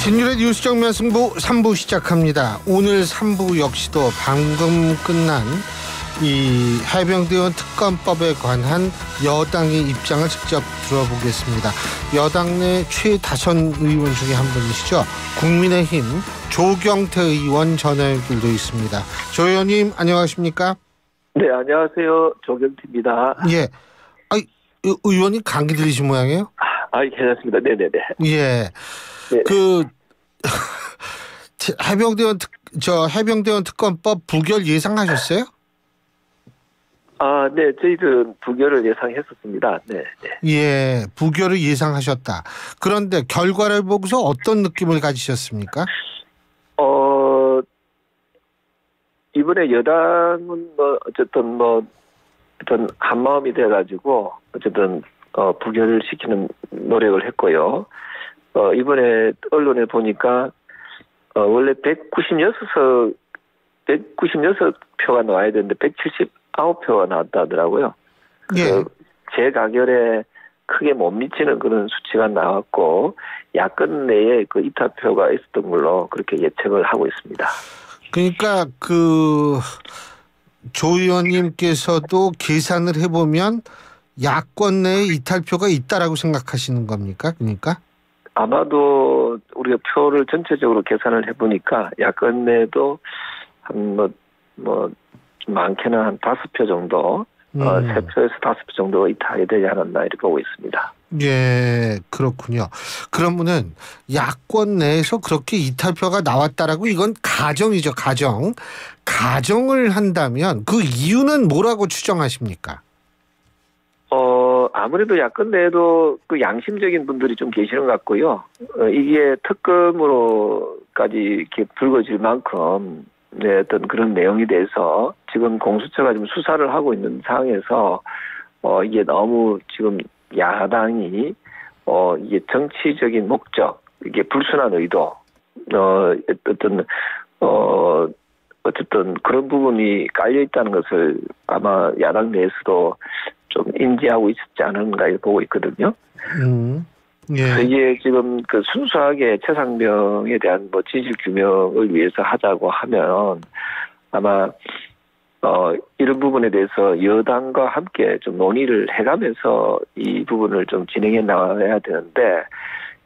신율의 뉴스 정면 승부 3부 시작합니다. 오늘 3부 역시도 방금 끝난 이 해병대원 특검법에 관한 여당의 입장을 직접 들어보겠습니다. 여당 내 최다선 의원 중에 한 분이시죠. 국민의힘 조경태 의원 전화 연결돼 있습니다. 조 의원님 안녕하십니까? 네, 안녕하세요. 조경태입니다. 예. 의원님 감기 들리신 모양이에요? 괜찮습니다. 네네네. 예. 네. 해병대원 특검법 부결 예상하셨어요? 네, 저희들은 부결을 예상했었습니다. 네. 예, 부결을 예상하셨다. 그런데 결과를 보고서 어떤 느낌을 가지셨습니까? 이번에 여당은 어떤 한마음이 돼가지고 어쨌든 부결을 시키는 노력을 했고요. 이번에 언론에 보니까 원래 196표가 나와야 되는데 179표가 나왔다 하더라고요. 예. 제 가결에 크게 못 미치는 그런 수치가 나왔고 야권 내에 그 이탈표가 있었던 걸로 그렇게 예측을 하고 있습니다. 그러니까 조 의원님께서도 계산을 해보면 야권 내에 이탈표가 있다라고 생각하시는 겁니까? 그러니까? 아마도 우리가 표를 전체적으로 계산을 해보니까 야권 내에도 한 많게는 한 5표 정도, 3표에서 5표 정도 이탈이 되지 않았나 이렇게 보고 있습니다. 예, 그렇군요. 그러면은 야권 내에서 그렇게 이탈표가 나왔다라고 이건 가정이죠, 가정. 가정을 한다면 그 이유는 뭐라고 추정하십니까? 아무래도 야권 내에도 그 양심적인 분들이 좀 계시는 것 같고요. 이게 특검으로까지 이렇게 불거질 만큼 어떤 그런 내용이 돼서 지금 공수처가 지금 수사를 하고 있는 상황에서 이게 너무 지금 야당이 이게 정치적인 목적, 이게 불순한 의도, 어쨌든 그런 부분이 깔려 있다는 것을 아마 야당 내에서도 좀 인지하고 있었지 않은가 이렇게 보고 있거든요. 예. 이게 지금 그 순수하게 최상병에 대한 진실 규명을 위해서 하자고 하면 아마 이런 부분에 대해서 여당과 함께 좀 논의를 해가면서 이 부분을 좀 진행해 나가야 되는데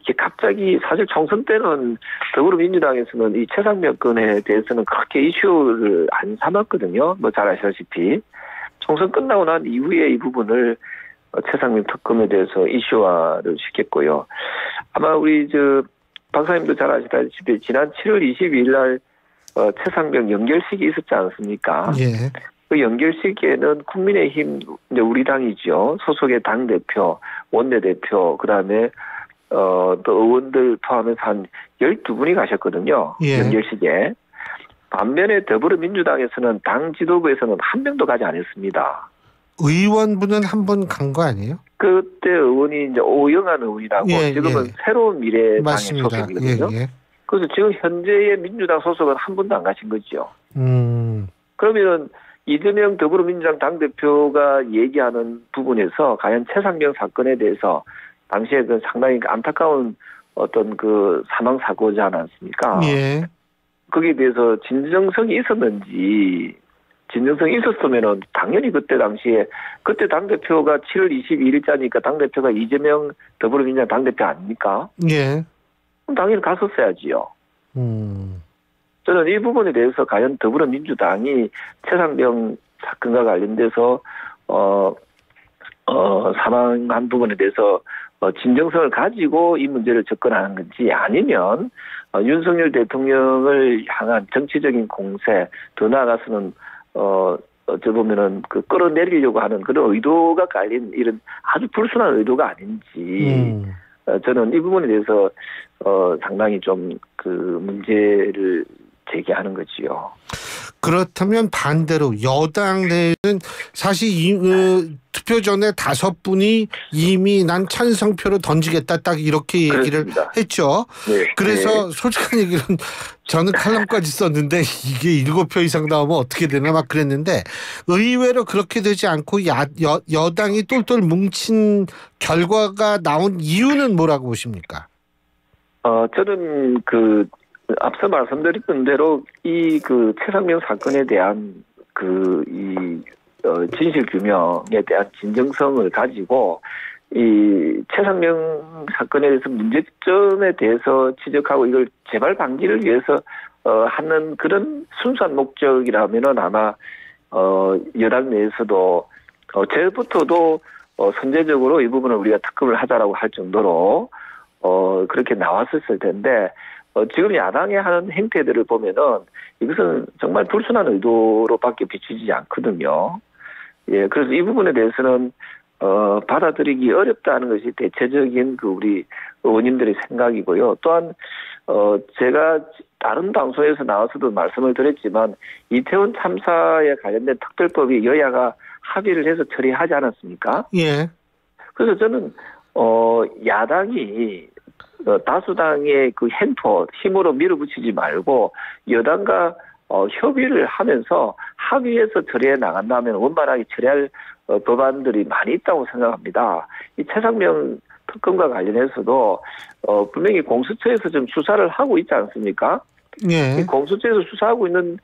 이게 갑자기 사실 총선 때는 더불어민주당에서는 이 최상병 건에 대해서는 그렇게 이슈를 안 삼았거든요. 잘 아시다시피. 총선 끝나고 난 이후에 이 부분을 최상병 특검에 대해서 이슈화를 시켰고요. 아마 우리 박사님도 잘 아시다시피 지난 7월 22일 날 최상병 연결식이 있었지 않습니까? 예. 그 연결식에는 국민의힘 우리 당이죠. 소속의 당대표, 원내대표, 그다음에 또 의원들 포함해서 한 12분이 가셨거든요. 예. 연결식에. 반면에 더불어민주당에서는 당 지도부에서는 한 명도 가지 않았습니다. 의원분은 한 번 간 거 아니에요? 그때 의원이 이제 오영환 의원이라고 지금은 새로운 미래당의 소속이거든요. 그래서 지금 현재의 민주당 소속은 한 분도 안 가신 거죠. 그러면 이재명 더불어민주당 당대표가 얘기하는 부분에서 과연 최상병 사건에 대해서 당시에 그 상당히 안타까운 어떤 그 사망 사고지 않았습니까? 예. 거기에 대해서 진정성이 있었는지, 진정성이 있었으면은 당연히 그때 당시에 그때 당대표가 7월 22일자니까 당대표가 이재명 더불어민주당 당대표 아닙니까? 예. 그럼 당연히 갔었어야지요. 저는 이 부분에 대해서 과연 더불어민주당이 최상병 사건과 관련돼서 사망한 부분에 대해서 진정성을 가지고 이 문제를 접근하는 건지 아니면 윤석열 대통령을 향한 정치적인 공세, 더 나아가서는 어찌 보면은 끌어내리려고 하는 그런 의도가 깔린 이런 아주 불순한 의도가 아닌지 저는 이 부분에 대해서 상당히 좀 문제를 제기하는 거지요. 그렇다면 반대로 여당 내에는 사실 투표 전에 5분이 이미 난 찬성표를 던지겠다 딱 이렇게 얘기를 그렇습니다. 했죠. 네. 그래서 솔직한 얘기는 저는 칼럼까지 썼는데 이게 7표 이상 나오면 어떻게 되나 막 그랬는데 의외로 그렇게 되지 않고 여당이 똘똘 뭉친 결과가 나온 이유는 뭐라고 보십니까? 저는 앞서 말씀드렸던 대로 이 최상병 사건에 대한 진실 규명에 대한 진정성을 가지고 이 최상병 사건에 대해서 문제점에 대해서 지적하고 이걸 재발 방지를 위해서 하는 그런 순수한 목적이라면은 아마 여당 내에서도 제부터도 선제적으로 이 부분을 우리가 특검을 하자라고 할 정도로 그렇게 나왔었을 텐데 지금 야당이 하는 행태들을 보면은 이것은 정말 불순한 의도로밖에 비추지 않거든요. 예, 그래서 이 부분에 대해서는 받아들이기 어렵다는 것이 대체적인 우리 의원님들의 생각이고요. 또한 제가 다른 방송에서 나와서도 말씀을 드렸지만 이태원 참사에 관련된 특별법이 여야가 합의를 해서 처리하지 않았습니까? 예. 그래서 저는 야당이 다수당의 행포 힘으로 밀어붙이지 말고 여당과 협의를 하면서 합의해서 처리해 나간다면 원만하게 처리할 법안들이 많이 있다고 생각합니다. 이 최상병 특검과 관련해서도 분명히 공수처에서 좀 수사를 하고 있지 않습니까? 예. 이 공수처에서 수사하고 있는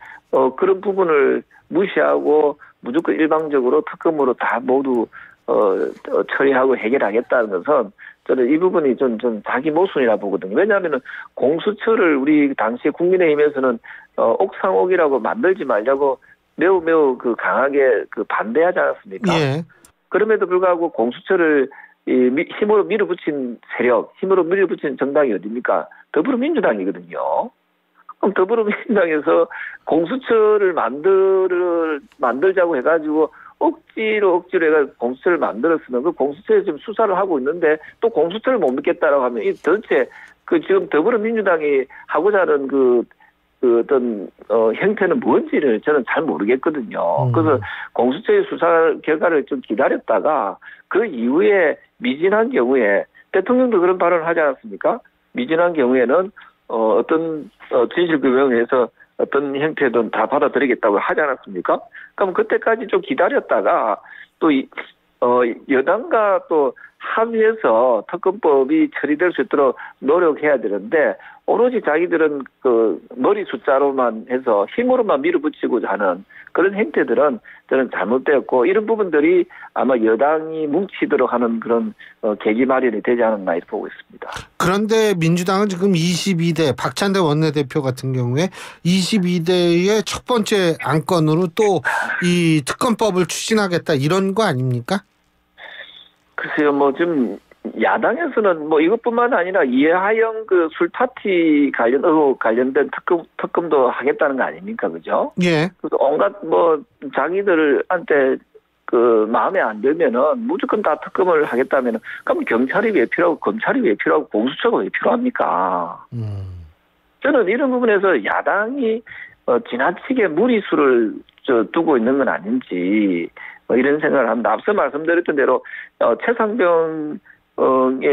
그런 부분을 무시하고 무조건 일방적으로 특검으로 다 모두 처리하고 해결하겠다는 것은 저는 이 부분이 좀 자기 모순이라 보거든요. 왜냐하면 공수처를 우리 당시 국민의힘에서는 옥상옥이라고 만들지 말자고 매우 강하게 반대하지 않았습니까? 예. 그럼에도 불구하고 공수처를 힘으로 밀어붙인 세력, 힘으로 밀어붙인 정당이 어디입니까? 더불어민주당이거든요. 그럼 더불어민주당에서 공수처를 만들자고 해가지고 억지로 해가지고 공수처를 만들었으면 그 공수처에 지금 수사를 하고 있는데 또 공수처를 못 믿겠다라고 하면 이 전체 지금 더불어민주당이 하고자 하는 어떤 형태는 뭔지를 저는 잘 모르겠거든요. 그래서 공수처의 수사 결과를 좀 기다렸다가 그 이후에 미진한 경우에 대통령도 그런 발언을 하지 않았습니까? 미진한 경우에는 어떤 진실규명을 해서 어떤 형태든 다 받아들이겠다고 하지 않았습니까? 그럼 그때까지 좀 기다렸다가 또 여당과 또 합의해서 특검법이 처리될 수 있도록 노력해야 되는데 오로지 자기들은 머리 숫자로만 해서 힘으로만 밀어붙이고자 하는 그런 행태들은 저는 잘못되었고 이런 부분들이 아마 여당이 뭉치도록 하는 그런 계기 마련이 되지 않았나 이렇게 보고 있습니다. 그런데 민주당은 지금 22대 박찬대 원내대표 같은 경우에 22대의 첫 번째 안건으로 또 이 특검법을 추진하겠다 이런 거 아닙니까? 글쎄요, 좀 야당에서는 이것뿐만 아니라 이해하영 술파티 관련된 특검도 하겠다는 거 아닙니까, 그죠? 예. 그래서 온갖 자기들한테 마음에 안 들면은 무조건 다 특검을 하겠다면은 그럼 경찰이 왜 필요하고 검찰이 왜 필요하고 공수처가 왜 필요합니까? 저는 이런 부분에서 야당이 지나치게 무리수를 두고 있는 건 아닌지 이런 생각을 합니다. 앞서 말씀드렸던 대로 최상병에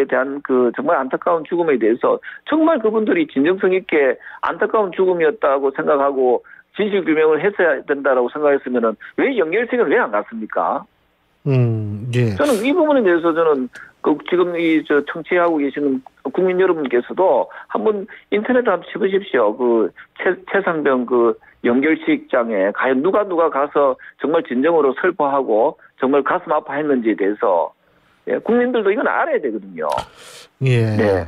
대한 정말 안타까운 죽음에 대해서 정말 그분들이 진정성 있게 안타까운 죽음이었다고 생각하고 진실 규명을 했어야 된다라고 생각했으면은 왜 연결식을 왜 안 갔습니까? 예. 저는 이 부분에 대해서 저는 지금 청취하고 계시는 국민 여러분께서도 한번 인터넷에 한번 쳐보십시오. 최상병 연결식장에 과연 누가 가서 정말 진정으로 슬퍼하고 정말 가슴 아파했는지에 대해서 국민들도 이건 알아야 되거든요. 예. 네.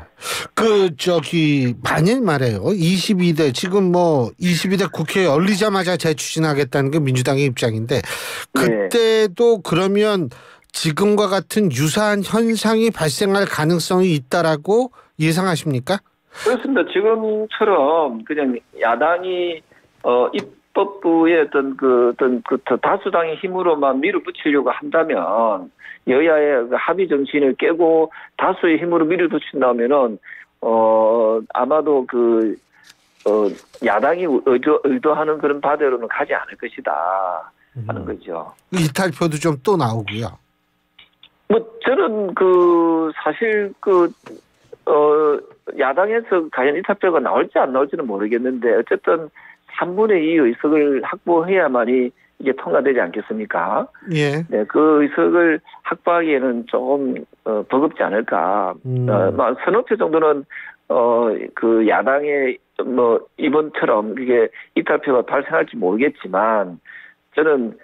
만일 말이에요. 22대 지금 22대 국회에 열리자마자 재추진하겠다는 게 민주당의 입장인데 그때도 그러면 지금과 같은 유사한 현상이 발생할 가능성이 있다라고 예상하십니까? 그렇습니다. 지금처럼 그냥 야당이 입법부의 어떤 다수당의 힘으로만 밀어붙이려고 한다면 여야의 합의 정신을 깨고 다수의 힘으로 밀어붙인다면은 아마도 야당이 의도하는 그런 바대로는 가지 않을 것이다 하는 거죠. 이탈표도 좀 또 나오고요. 저는 사실 야당에서 과연 이탈표가 나올지 안 나올지는 모르겠는데 어쨌든 3분의 2 의석을 확보해야만이 이게 통과되지 않겠습니까? 예. 네, 그 의석을 확보하기에는 조금 버겁지 않을까. 서너 표 정도는 그 야당의 뭐 이번처럼 이게 이탈표가 발생할지 모르겠지만 저는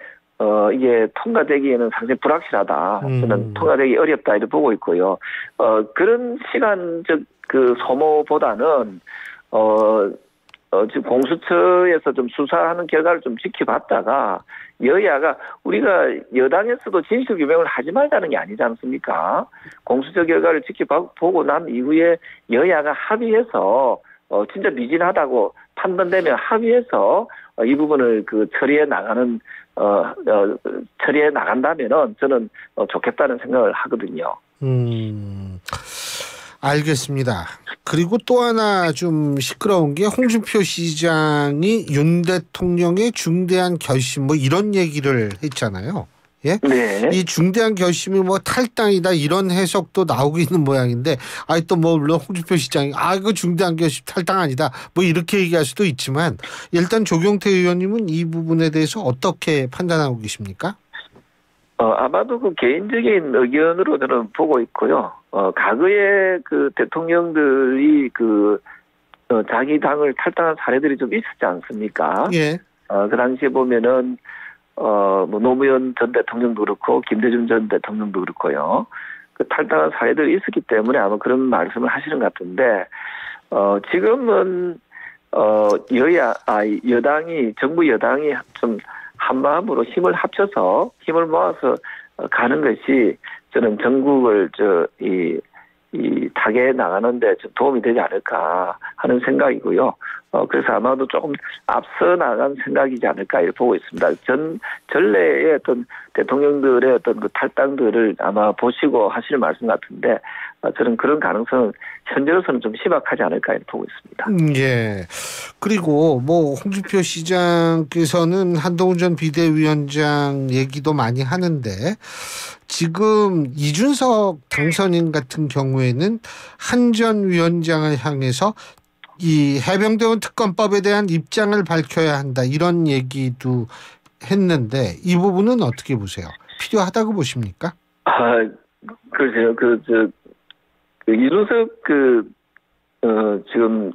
이게 통과되기에는 상당히 불확실하다. 저는 통과되기 어렵다 이렇게 보고 있고요. 그런 시간적 그 소모보다는 지금 공수처에서 좀 수사하는 결과를 좀 지켜봤다가 여야가 우리가 여당에서도 진실 규명을 하지 말자는 게 아니지 않습니까? 공수처 결과를 지켜보고 난 이후에 여야가 합의해서 진짜 미진하다고 판단되면 합의해서 이 부분을 그 처리해 나간다면은 저는 좋겠다는 생각을 하거든요. 알겠습니다. 그리고 또 하나 좀 시끄러운 게 홍준표 시장이 윤 대통령의 중대한 결심 뭐 이런 얘기를 했잖아요. 예? 네. 이 중대한 결심이 뭐 탈당이다 이런 해석도 나오고 있는 모양인데 또 뭐 물론 홍준표 시장이 이거 중대한 결심 탈당 아니다 뭐 이렇게 얘기할 수도 있지만 일단 조경태 의원님은 이 부분에 대해서 어떻게 판단하고 계십니까? 아마도 그 개인적인 의견으로 저는 보고 있고요. 과거에 그 대통령들이 자기 당을 탈당한 사례들이 좀 있었지 않습니까? 예. 그 당시에 보면은, 뭐 노무현 전 대통령도 그렇고, 김대중 전 대통령도 그렇고요. 그 탈당한 사례들이 있었기 때문에 아마 그런 말씀을 하시는 것 같은데, 지금은, 정부 여당이 좀 한마음으로 힘을 합쳐서 힘을 모아서 가는 것이 저는 전국을 타개해 나가는데 좀 도움이 되지 않을까 하는 생각이고요. 그래서 아마도 조금 앞서 나간 생각이지 않을까 이렇게 보고 있습니다. 전례의 어떤 대통령들의 어떤 그 탈당들을 아마 보시고 하실 말씀 같은데 저는 그런 가능성은 현재로서는 좀 희박하지 않을까 이렇게 보고 있습니다. 예. 그리고 뭐 홍준표 시장께서는 한동훈 전 비대위원장 얘기도 많이 하는데 지금 이준석 당선인 같은 경우에는 한 전 위원장을 향해서 이 해병대원 특검법에 대한 입장을 밝혀야 한다 이런 얘기도 했는데 이 부분은 어떻게 보세요? 필요하다고 보십니까? 글쎄요. 이준석 지금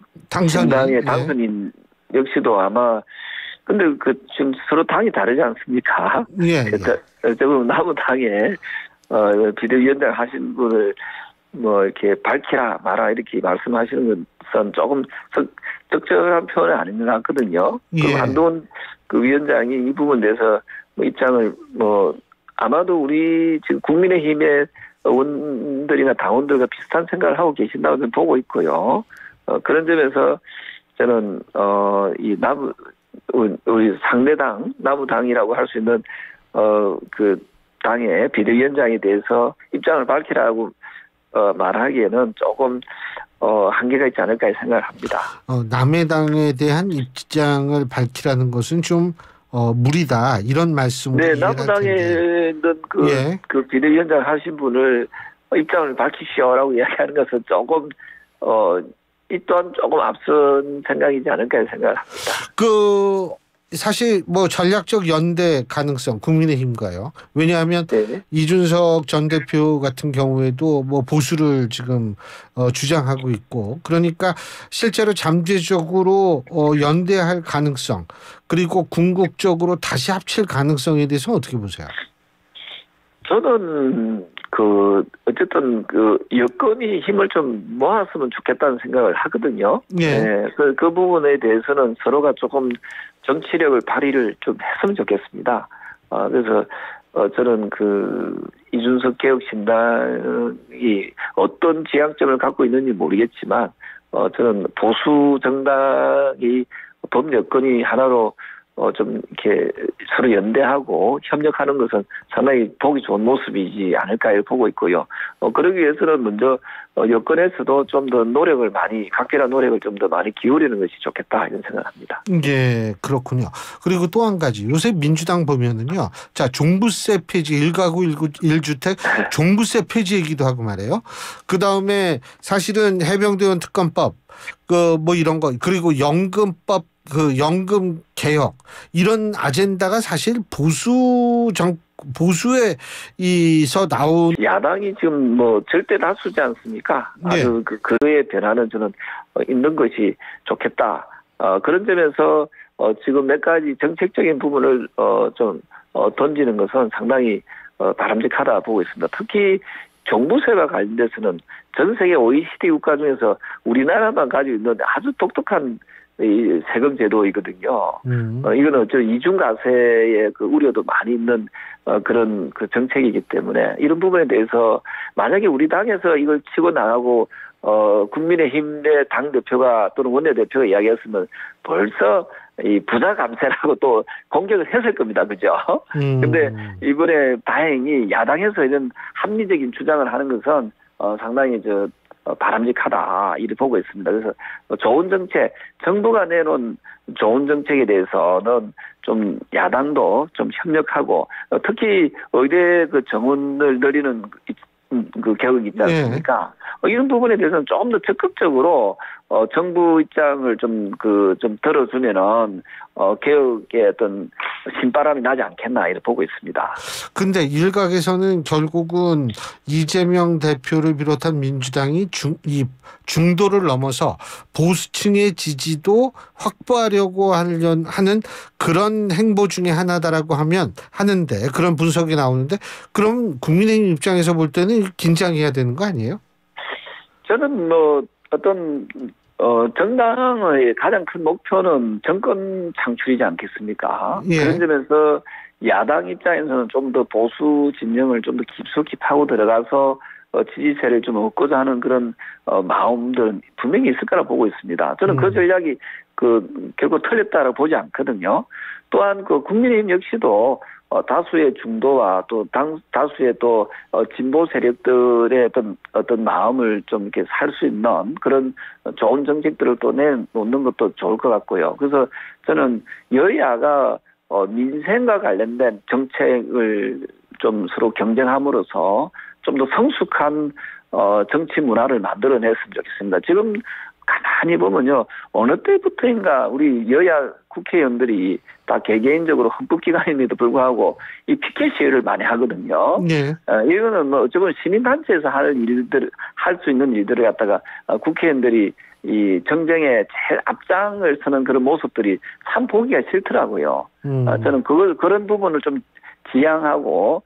당의 당선인 역시도 아마 근데 지금 서로 당이 다르지 않습니까? 예. 어쩌면 남은 당에 비대위원장 하신 분을 뭐 이렇게 밝히라 마라 이렇게 말씀하시는 것은 조금 적절한 표현은 아닌 것 같거든요. 예. 그럼 한동훈 그 위원장이 이 부분에 대해서 뭐 입장을 아마도 우리 지금 국민의힘의 의원들이나 당원들과 비슷한 생각을 하고 계신다고 저는 보고 있고요. 그런 점에서 저는 우리 상대당 남우당이라고 할 수 있는 그 당의 비대위원장에 대해서 입장을 밝히라고 말하기에는 조금 한계가 있지 않을까 생각을 합니다. 남의 당에 대한 입장을 밝히라는 것은 좀 무리다 이런 말씀을 네, 남우당에 있는 그 비대위원장 하신 분을 입장을 밝히시오라고 이야기하는 것은 조금 이 또한 조금 앞선 생각이지 않을까 생각을 합니다. 사실 뭐 전략적 연대 가능성 국민의힘과요. 왜냐하면 네. 이준석 전 대표 같은 경우에도 뭐 보수를 지금 주장하고 있고 그러니까 실제로 잠재적으로 연대할 가능성 그리고 궁극적으로 다시 합칠 가능성에 대해서 어떻게 보세요? 저는 어쨌든 여건이 힘을 좀 모았으면 좋겠다는 생각을 하거든요. 예. 네, 그 부분에 대해서는 서로가 조금 정치력을 발휘를 좀 했으면 좋겠습니다. 그래서 저는 이준석 개혁신당이 어떤 지향점을 갖고 있는지 모르겠지만 저는 보수 정당이 법 여건이 하나로 좀 이렇게 서로 연대하고 협력하는 것은 상당히 보기 좋은 모습이지 않을까 보고 있고요. 그러기 위해서는 먼저 여건에서도 좀 더 각별한 노력을 좀 더 많이 기울이는 것이 좋겠다 이런 생각합니다. 예, 그렇군요. 그리고 또 한 가지 요새 민주당 보면은요, 자 종부세 폐지 1가구 1주택 종부세 폐지 얘기도 하고 말이에요. 그 다음에 사실은 해병대원 특검법 뭐 이런 거 그리고 연금법 연금 개혁 이런 아젠다가 사실 보수 보수에서 나온 야당이 지금 뭐 절대 다수지 않습니까? 네. 아주 그의 변화는 저는 있는 것이 좋겠다. 그런 점에서 지금 몇 가지 정책적인 부분을 좀 던지는 것은 상당히 바람직하다 보고 있습니다. 특히 종부세와 관련돼서는 전 세계 OECD 국가 중에서 우리나라만 가지고 있는 아주 독특한 이 세금 제도이거든요. 이거는 이중과세의 그 우려도 많이 있는 그런 그 정책이기 때문에 이런 부분에 대해서 만약에 우리 당에서 이걸 치고 나가고 국민의힘의 당 대표가 또는 원내 대표가 이야기했으면 벌써 이 부자 감세라고 또 공격을 했을 겁니다, 그죠? 근데 이번에 다행히 야당에서 이런 합리적인 주장을 하는 것은 상당히 바람직하다 이렇게 보고 있습니다. 그래서 좋은 정책, 정부가 내놓은 좋은 정책에 대해서는 좀 야당도 좀 협력하고 특히 의대 그 정원을 늘리는 그 개혁 있지 않습니까? 이런 부분에 대해서는 좀 더 적극적으로 정부 입장을 좀 들어주면은 개혁의 어떤 신바람이 나지 않겠나 이렇게 보고 있습니다. 근데 일각에서는 결국은 이재명 대표를 비롯한 민주당이 중도를 넘어서 보수층의 지지도 확보하려고 하는 그런 행보 중에 하나다라고 하는데 그런 분석이 나오는데 그럼 국민의힘 입장에서 볼 때는 긴장해야 되는 거 아니에요? 저는 어떤 정당의 가장 큰 목표는 정권 창출이지 않겠습니까? 예. 그런 점에서 야당 입장에서는 좀 더 보수 진영을 좀 더 깊숙이 파고 들어가서 지지세를 좀 얻고자 하는 그런 마음들은 분명히 있을 거라 보고 있습니다. 저는 그 전략이 결국 틀렸다고 보지 않거든요. 또한 국민의힘 역시도 다수의 중도와 또 다수의 또 진보 세력들의 어떤 마음을 좀 이렇게 살 수 있는 그런 좋은 정책들을 또 내놓는 것도 좋을 것 같고요. 그래서 저는 여야가 민생과 관련된 정책을 좀 서로 경쟁함으로써 좀 더 성숙한 정치 문화를 만들어냈으면 좋겠습니다. 지금 가만히 보면요, 어느 때부터인가 우리 여야 국회의원들이 다 개개인적으로 헌법기관임에도 불구하고 이 피켓 시위를 많이 하거든요. 네. 이거는 어쩌면 시민단체에서 할 수 있는 일들을 갖다가 국회의원들이 이 정쟁에 제일 앞장을 서는 그런 모습들이 참 보기가 싫더라고요. 저는 그런 부분을 좀 지양하고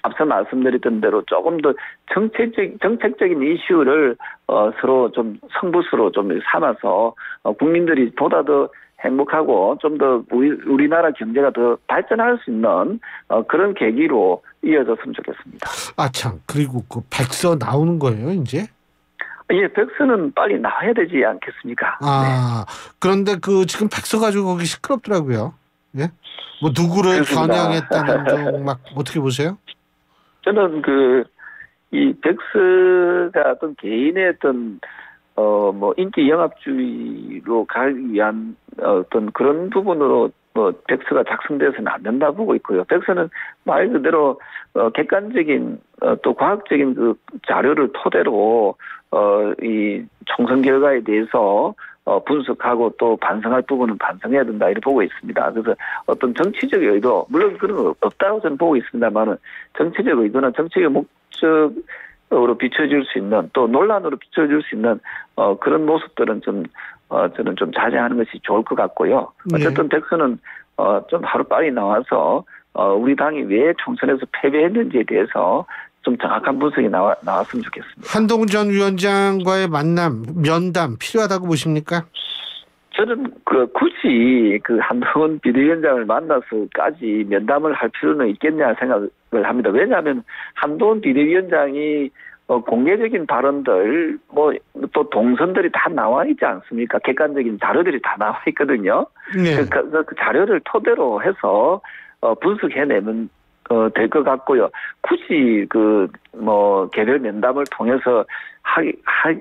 앞서 말씀드렸던 대로 조금 더 정책적인 이슈를 서로 좀 성부수로 좀 삼아서 국민들이 보다 더 행복하고 좀 더 우리나라 경제가 더 발전할 수 있는 그런 계기로 이어졌으면 좋겠습니다. 아, 참. 그리고 백서 나오는 거예요, 이제? 예, 백서는 빨리 나와야 되지 않겠습니까? 네. 그런데 지금 백서 가지고 거기 시끄럽더라고요. 예? 뭐 누구를 겨냥했다는 등 막 어떻게 보세요? 저는 이 백서가 어떤 개인의 어떤 인기 영합주의로 가기 위한 어떤 그런 부분으로 백서가 작성되어서는 안 된다 보고 있고요. 백서는 말 그대로 객관적인 또 과학적인 그 자료를 토대로 이 총선 결과에 대해서 분석하고 또 반성할 부분은 반성해야 된다 이렇게 보고 있습니다. 그래서 어떤 정치적 의도, 물론 그런 거 없다고 저는 보고 있습니다만은 정치적 의도나 정치적 목적으로 비춰질 수 있는 또 논란으로 비춰질 수 있는 그런 모습들은 저는 좀 자제하는 것이 좋을 것 같고요. 어쨌든 백서는 좀 하루빨리 나와서 우리 당이 왜 총선에서 패배했는지에 대해서 좀 정확한 분석이 나왔으면 좋겠습니다. 한동훈 전 위원장과의 면담 필요하다고 보십니까? 저는 굳이 한동훈 비대위원장을 만나서까지 면담을 할 필요는 있겠냐 생각을 합니다. 왜냐하면 한동훈 비대위원장이 공개적인 발언들 또 동선들이 다 나와 있지 않습니까? 객관적인 자료들이 다 나와 있거든요. 네. 그 자료를 토대로 해서 분석해내면 될 것 같고요. 굳이 개별 면담을 통해서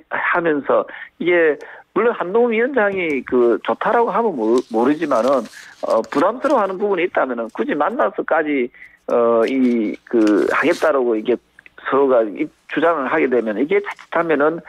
하면서 이게 물론 한동훈 위원장이 좋다라고 하면 모르지만은 부담스러워하는 부분이 있다면은 굳이 만나서까지 하겠다라고 이게 서로가 주장을 하게 되면 이게 자칫하면은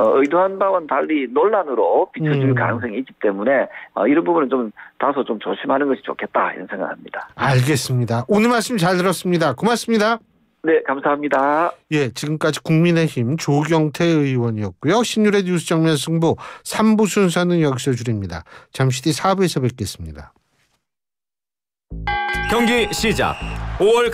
의도한 바와는 달리 논란으로 비춰질 음. 가능성이 있기 때문에 이런 부분은 좀 다소 좀 조심하는 것이 좋겠다 이런 생각합니다. 알겠습니다. 오늘 말씀 잘 들었습니다. 고맙습니다. 네, 감사합니다. 예, 지금까지 국민의힘 조경태 의원이었고요. 신율의 뉴스 정면 승부 3부 순서는 여기서 줄입니다. 잠시 뒤 4부에서 뵙겠습니다. 경기 시작. 5월